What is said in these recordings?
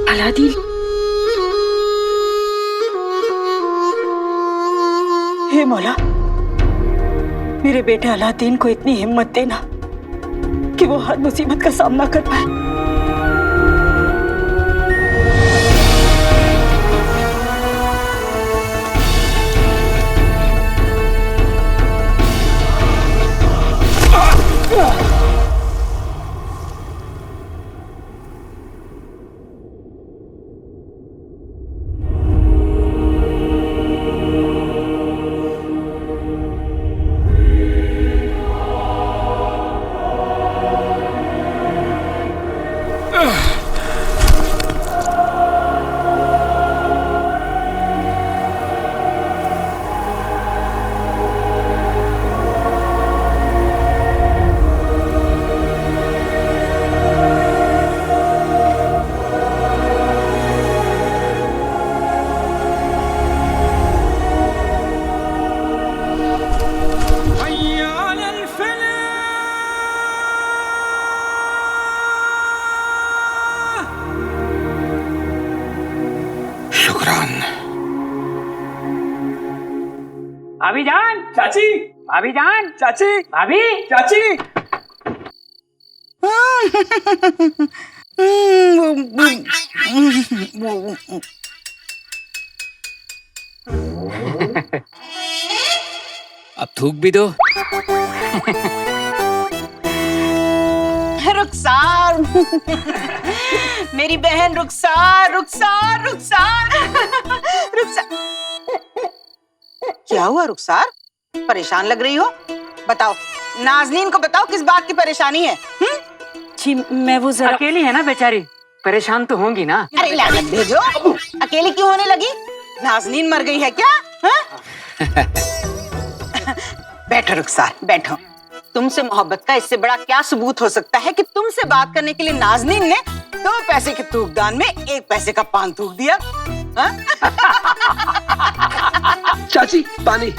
Aladdin, हे मौला, मेरे बेटे अलादीन को इतनी हिम्मत देना कि वो हर मुसीबत का सामना कर पाए। भाभी जान, चाची, भाभी जान, चाची, भाभी, चाची। अब थूक भी दो। रुखसार, मेरी बहन रुखसार, रुखसार, रुखसार, रुखसार। क्या हुआ रुखसार? परेशान लग रही हो? बताओ, नाज़नीन को बताओ किस बात की परेशानी है? जी मैं वो जरा अकेली है ना बेचारी, परेशान तो होंगी ना। अरे लानत भेजो, अकेली क्यों होने लगी? नाज़नीन मर गई है क्या? बैठो रुखसार, बैठो। तुमसे मोहब्बत का इससे बड़ा क्या सबूत हो सकता है कि तुमसे बात करने के लिए नाज़नीन ने 2 पैसे के थूकदान में 1 पैसे का पान थूक दिया। चाची, पानी।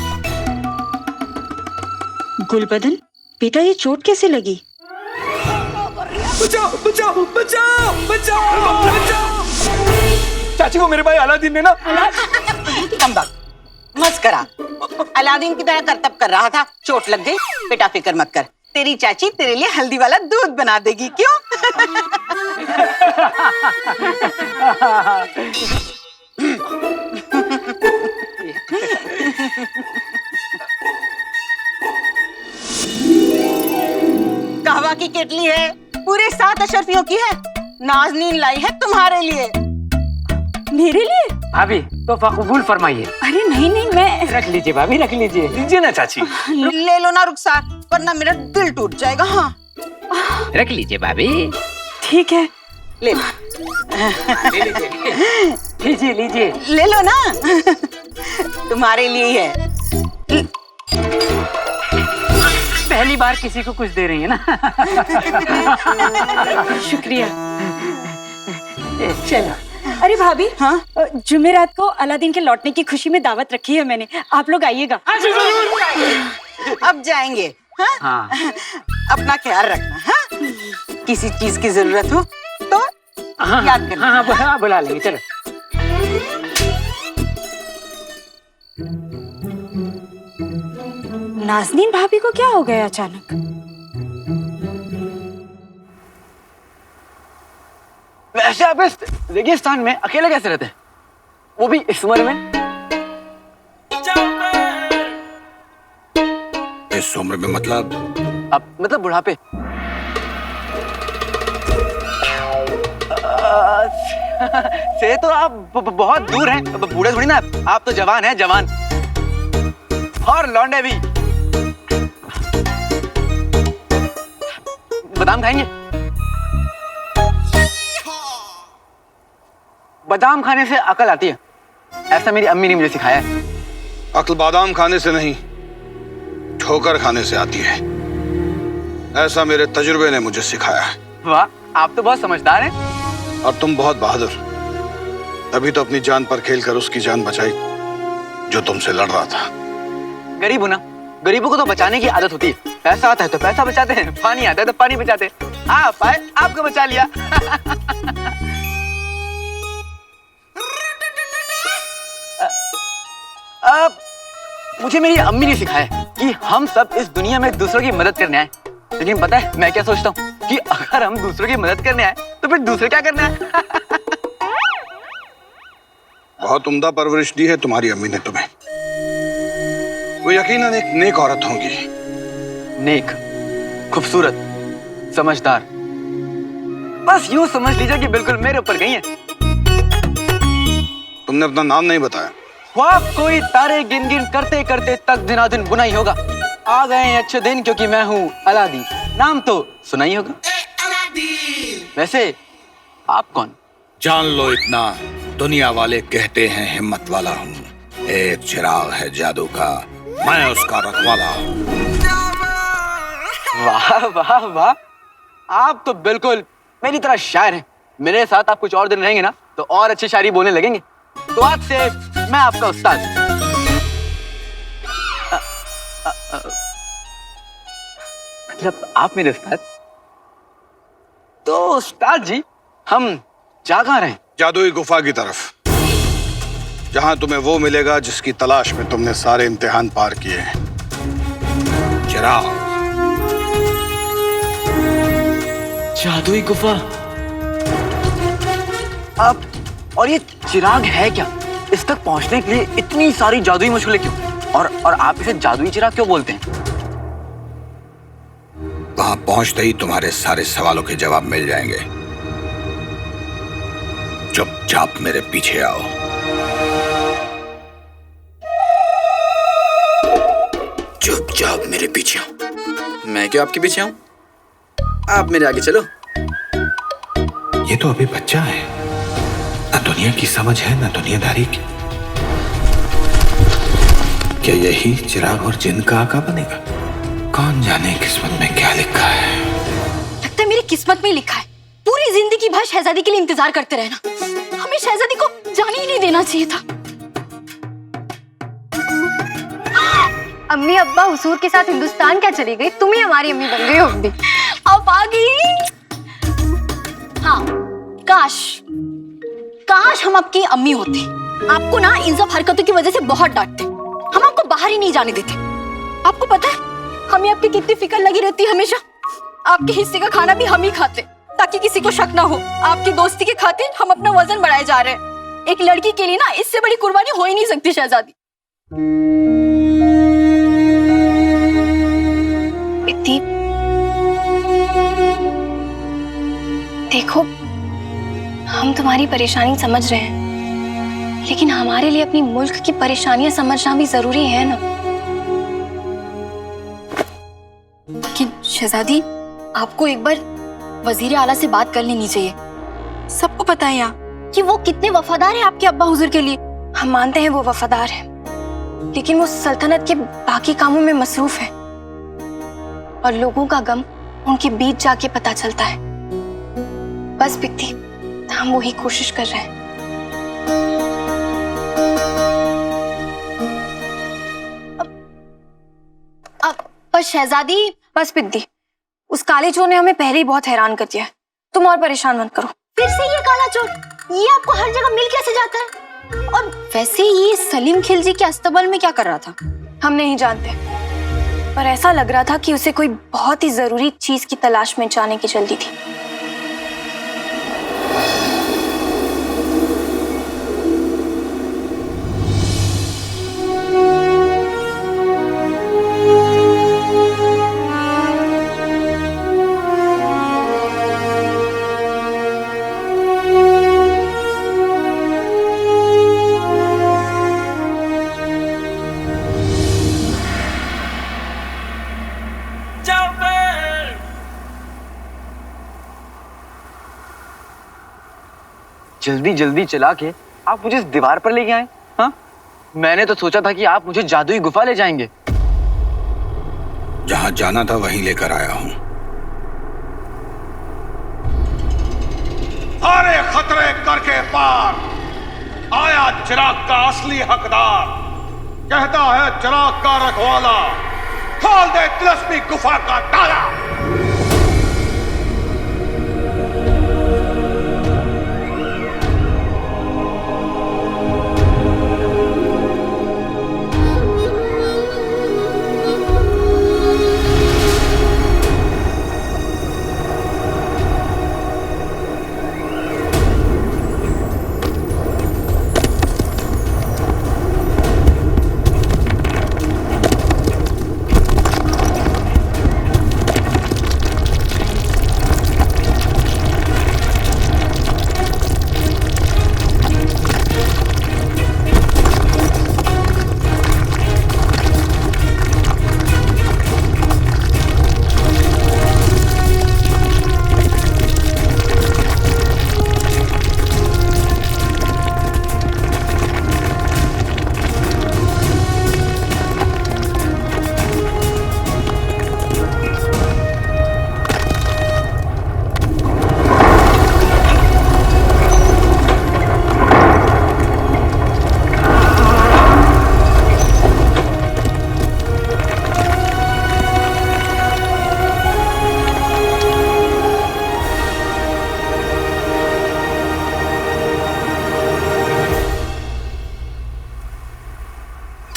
गुलबदन, बेटा ये चोट कैसे लगी? बचाओ, बचाओ, बचाओ, बचाओ, बचाओ। चाची को मेरे भाई अलादीन ने ना। कम बात, मस्करा। अलादीन की तरह करतब कर रहा था, चोट लग गई। बेटा फिक्र मत कर, तेरी चाची तेरे लिए हल्दी वाला दूध बना देगी। क्यों? कहवा की केटली है, पूरे 7 अशरफियों की है। नाज़नीन लाई है तुम्हारे लिए। मेरे लिए? भाभी तो कबूल फरमाइए। अरे नहीं नहीं, मैं रख लीजिए भाभी, रख लीजिए। लीजिए ना चाची। ले लो ना रुखसार, वरना मेरा दिल टूट जाएगा। हाँ रख लीजिए भाभी। ठीक है। ले लो, लीजिए लीजिए। ले लो ना, तुम्हारे लिए ही है। पहली बार किसी को कुछ दे रही है ना। शुक्रिया। चलो। अरे भाभी, हाँ? जुमेरात को अलादीन के लौटने की खुशी में दावत रखी है मैंने, आप लोग आइएगा। अब जाएंगे। हाँ? हाँ। अपना ख्याल रखना। हाँ? किसी चीज की जरूरत हो तो हाँ, याद करना। हाँ, हाँ, बुला लेंगे। चलो। नाज़नीन भाभी को क्या हो गया अचानक? वैसे आप इस रेगिस्तान में अकेले कैसे रहते हैं? वो भी इस उम्र में? इस उम्र में मतलब? अब मतलब बुढ़ापे। से तो आप बहुत दूर हैं। बूढ़े थोड़ी ना, आप तो जवान हैं, जवान। और लौंडे भी। बादाम खाएंगे? बादाम खाने से अकल आती है, ऐसा मेरी अम्मी ने मुझे सिखाया है। अक्ल बादाम खाने से नहीं, ठोकर खाने से आती है, ऐसा मेरे तजुर्बे ने मुझे सिखाया है। वाह, आप तो बहुत समझदार हैं। और तुम बहुत बहादुर। तभी तो अपनी जान पर खेलकर उसकी जान बचाई जो तुमसे लड़ रहा था। गरीब हूं ना, गरीबों को तो बचाने की आदत होती है। पैसा आता है तो पैसा बचाते हैं, पानी आता है तो पानी बचाते हैं। आप आए, आपको बचा लिया। मुझे मेरी अम्मी ने सिखाया कि हम सब इस दुनिया में दूसरों की मदद करने आए। लेकिन पता है मैं क्या सोचता हूँ कि अगर हम दूसरों की मदद करने आए तो फिर दूसरे क्या करना है? बहुत उम्दा परवरिश दी है तुम्हारी अम्मी ने तुम्हें। वो यकीनन एक नेक औरत होंगी। नेक, खूबसूरत, समझदार, बस यूं समझ लीजिए कि बिल्कुल मेरे ऊपर गई है। तुमने अपना नाम नहीं बताया। ख्वाब कोई तारे गिन गिन करते करते तक दिना दिन बुना ही होगा। आ गए हैं अच्छे दिन क्योंकि मैं हूँ अलादीन। नाम तो सुना ही होगा। वैसे आप कौन? जान लो इतना, दुनिया वाले कहते हैं हिम्मत वाला हूँ। एक चिराग है जादू का, मैं उसका रखवाला हूँ। वाह वाह वाह, आप तो बिल्कुल मेरी तरह शायर हैं। मेरे साथ आप कुछ और दिन रहेंगे ना तो और अच्छी शायरी बोलने लगेंगे। तो आज से मैं आपका उस्ताद। मतलब आप मेरे उस्ताद? तो उस्ताद जी हम जा कहाँ रहे हैं? जादुई गुफा की तरफ, जहां तुम्हें वो मिलेगा जिसकी तलाश में तुमने सारे इम्तिहान पार किए हैं। चिराग। जादुई गुफा। अब और ये चिराग है क्या? इस तक पहुंचने के लिए इतनी सारी जादुई मशगूलें क्यों? और आप इसे जादुई चिराग क्यों बोलते हैं? वहां पहुंचते ही तुम्हारे सारे सवालों के जवाब मिल जाएंगे। चुपचाप मेरे पीछे आओ। चुपचाप मेरे पीछे आओ। मैं क्यों आपके पीछे आऊं? आप मेरे आगे चलो। ये तो अभी बच्चा है, न दुनिया की समझ है न दुनियादारी की। क्या यही चिराग और जिन का आका बनेगा? कौन जाने किस्मत में क्या लिखा है। लगता है मेरी किस्मत में लिखा है पूरी जिंदगी भर शहजादी के लिए इंतजार करते रहना। हमें शहजादी को जाने ही नहीं देना चाहिए था। अम्मी अब्बा हुजूर के साथ हिंदुस्तान क्या चली गई? तुम ही हमारी अम्मी बन गई हो अम्मी। अब आ गई। हाँ, काश हम आपकी अम्मी होते। आपको ना इन सब हरकतों की वजह से बहुत डांटते। हम आपको बाहर ही नहीं जाने देते। आपको पता है हमें आपकी कितनी फिक्र लगी रहती है हमेशा। आपके हिस्से का खाना भी हम ही खाते ताकि किसी को शक ना हो। आपकी दोस्ती के खातिर हम अपना वजन बढ़ाए जा रहे हैं। एक लड़की के लिए ना इससे बड़ी कुर्बानी हो ही नहीं सकती शहजादी। इतनी देखो, हम तुम्हारी परेशानी समझ रहे हैं, लेकिन हमारे लिए अपनी मुल्क की परेशानियां समझना भी जरूरी है ना। कि शहजादी आपको एक बार वजीर आला से बात कर लेनी चाहिए। सबको पता है यहाँ कि वो कितने वफादार हैं आपके अब्बा हुजूर के लिए। हम मानते हैं वो वफादार है, लेकिन वो सल्तनत के बाकी कामों में मसरूफ है और लोगों का गम उनके बीच जाके पता चलता है। बस बिकती, हम वही कोशिश कर रहे हैं। पर शहजादी, बस बिकती, उस काले चोर ने हमें पहले ही बहुत हैरान कर दिया है। तुम और परेशान मत करो। फिर से ये काला चोर, ये आपको हर जगह मिल कैसे जाता है? और वैसे ये सलीम खिलजी के अस्तबल में क्या कर रहा था? हम नहीं जानते, पर ऐसा लग रहा था कि उसे कोई बहुत ही जरूरी चीज की तलाश में जाने की जल्दी थी। जल्दी जल्दी चला के आप मुझे इस दीवार पर लेके आए। हाँ, मैंने तो सोचा था कि आप मुझे जादुई गुफा ले जाएंगे। जहां जाना था वहीं लेकर आया हूं। सारे खतरे करके पार आया चिराग का असली हकदार। कहता है चिराग का रखवाला, खोल दे तिलस्मी गुफा का ताला।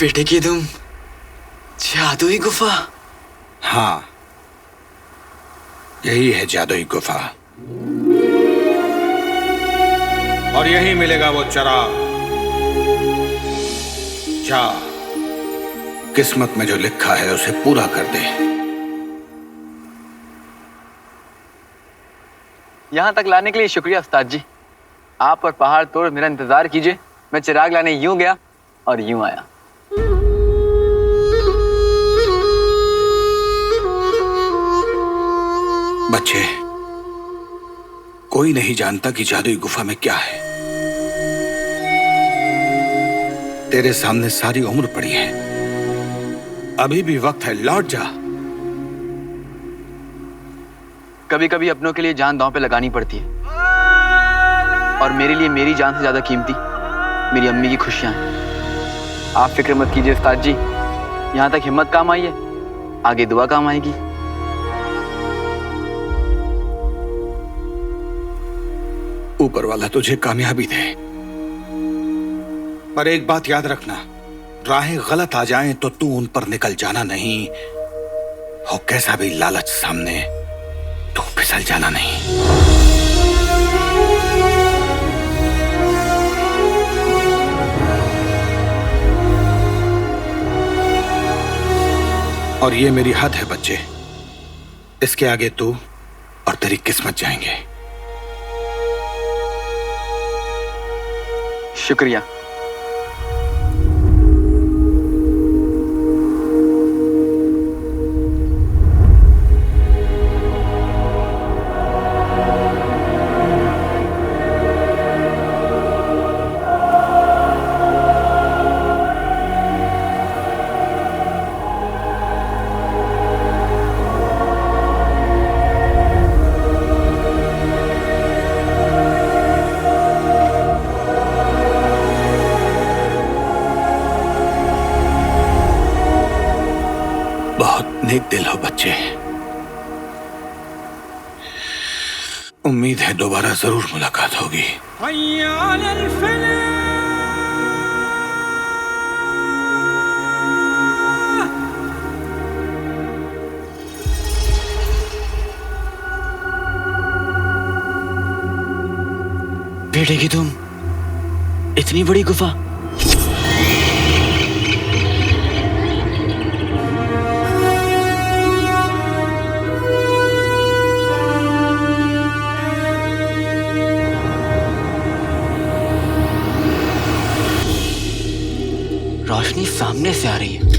बेटे की तुम जादुई गुफा। हाँ, यही है जादुई गुफा, और यही मिलेगा वो चराग। जा, किस्मत में जो लिखा है उसे पूरा कर दे। यहाँ तक लाने के लिए शुक्रिया उस्ताद जी। आप और पहाड़ तोड़ मेरा इंतजार कीजिए। मैं चिराग लाने यूं गया और यूं आया। बच्चे, कोई नहीं जानता कि जादुई गुफा में क्या है। तेरे सामने सारी उम्र पड़ी है, अभी भी वक्त है, लौट जा। कभी कभी अपनों के लिए जान दांव पे लगानी पड़ती है, और मेरे लिए मेरी जान से ज्यादा कीमती मेरी अम्मी की खुशियां हैं। आप फिक्र मत कीजिए उस्ताद जी, यहाँ तक हिम्मत काम आई है, आगे दुआ काम आएगी। ऊपर वाला तुझे कामयाबी दे, पर एक बात याद रखना, राहें गलत आ जाएं तो तू उन पर निकल जाना नहीं, हो कैसा भी लालच सामने तू फिसल जाना नहीं। और ये मेरी हद है बच्चे, इसके आगे तू और तेरी किस्मत जाएंगे। शुक्रिया। नेक दिल हो बच्चे, उम्मीद है दोबारा जरूर मुलाकात होगी। बेटे की तुम इतनी बड़ी गुफा। रोशनी सामने से आ रही है।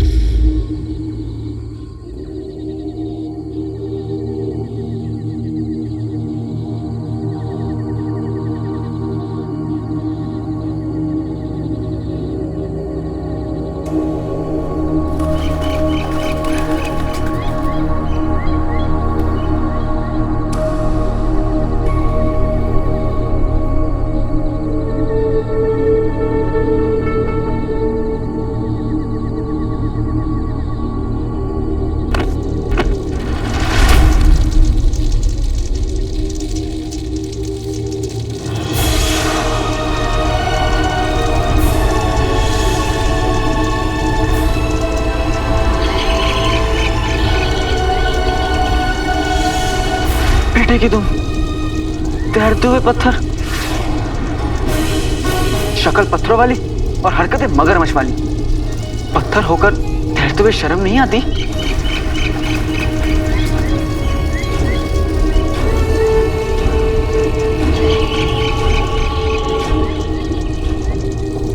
फेंके तुम? तैरते हुए पत्थर, शक्ल पत्थरों वाली और हरकतें मगरमच्छ वाली। पत्थर होकर तैरते हुए शर्म नहीं आती?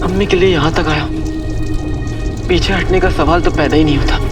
अम्मी के लिए यहां तक आया, पीछे हटने का सवाल तो पैदा ही नहीं होता।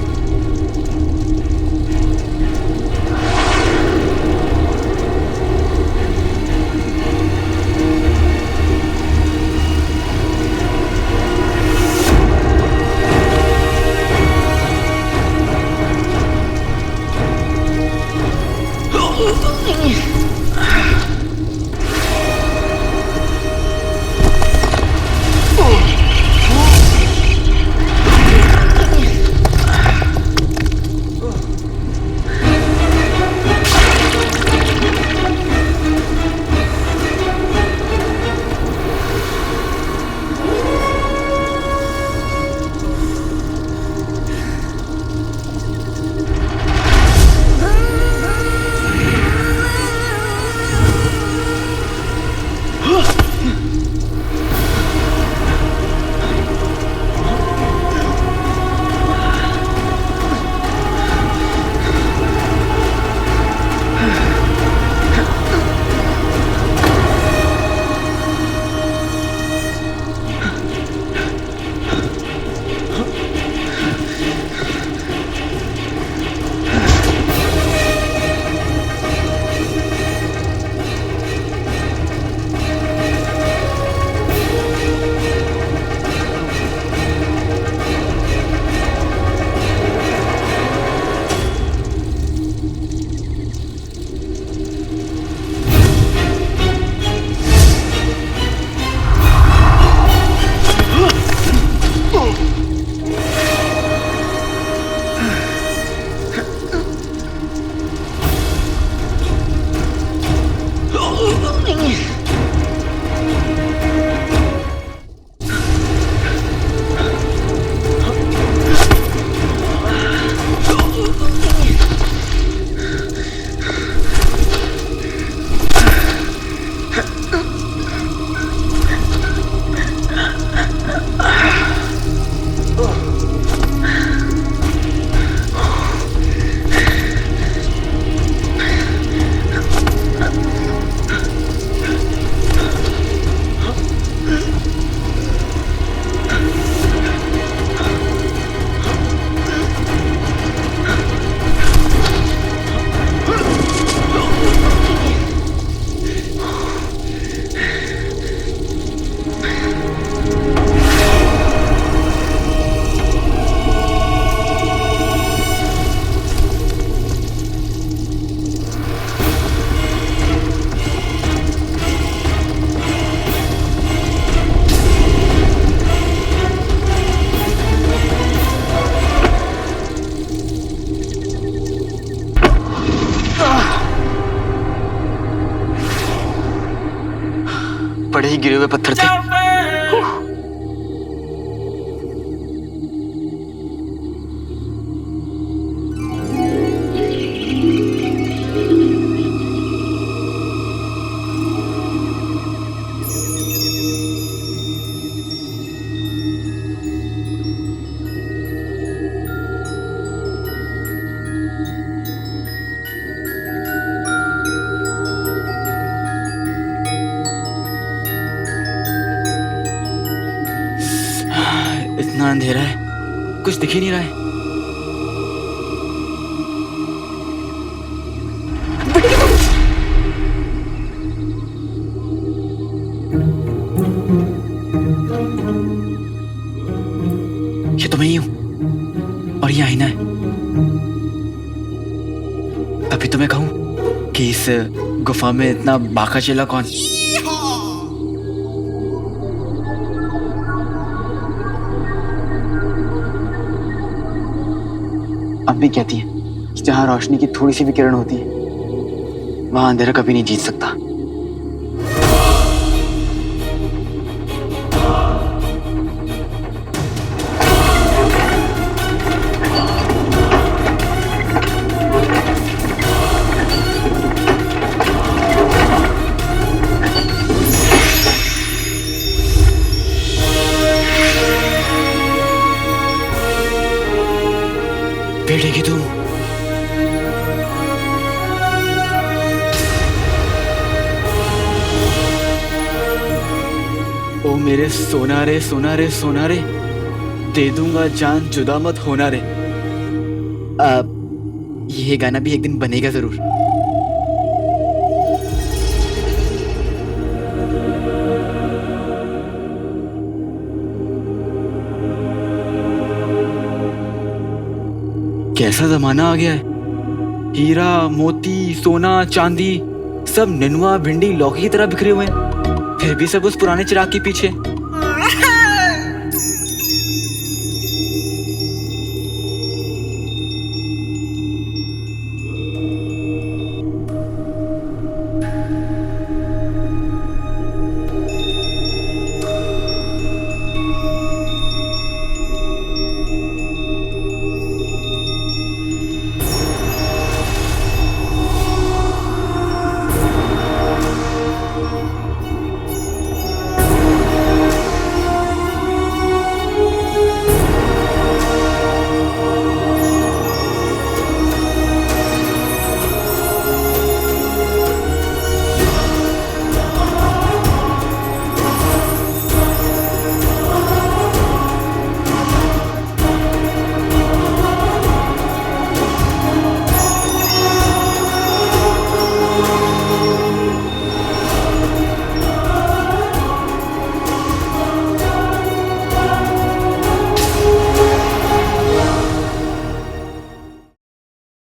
बड़े ही गिरे हुए पत्थर थे। इतना अंधेरा है, कुछ दिख ही नहीं रहा है। ये तो मैं ही हूं और ये आईना है। तभी तो मैं कहूं कि इस गुफा में इतना बाका चेला कौन? अम्मी कहती है कि जहां रोशनी की थोड़ी सी भी किरण होती है वहां अंधेरा कभी नहीं जीत सकता। बैठेगी तुम? ओ मेरे सोनारे सोनारे सोनारे, दे दूंगा जान जुदा मत होना रे। ये गाना भी एक दिन बनेगा जरूर। कैसा जमाना आ गया है। हीरा मोती सोना चांदी सब नेनुआ भिंडी लौकी की तरह बिखरे हुए हैं, फिर भी सब उस पुराने चिराग के पीछे।